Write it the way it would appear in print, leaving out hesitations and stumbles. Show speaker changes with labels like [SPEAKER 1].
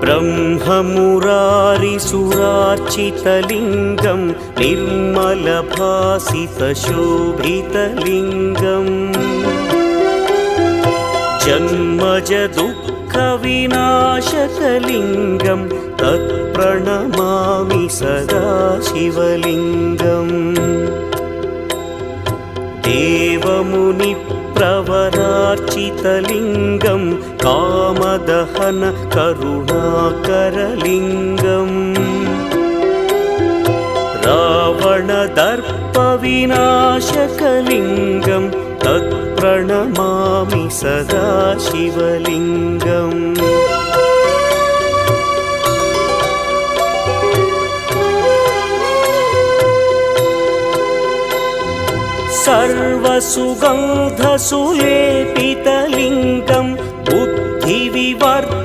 [SPEAKER 1] ब्रह्ममुरारिसुरार्चितलिङ्गं निर्मलभासितशोभितलिङ्गम् जन्मजदुःखविनाशकलिङ्गं तत्प्रणमामि सदा शिवलिङ्गम् देवमुनिप्रवरार्चितलिङ्गं कामदहन करुणाकरलिङ्गम् रावणदर्पविनाशकलिङ्गं तत्प्रणमामि सदा शिवलिङ्गम् सर्वसुगन्धसुलेपितलिङ्गं बुद्धिविवर्धकलिङ्गं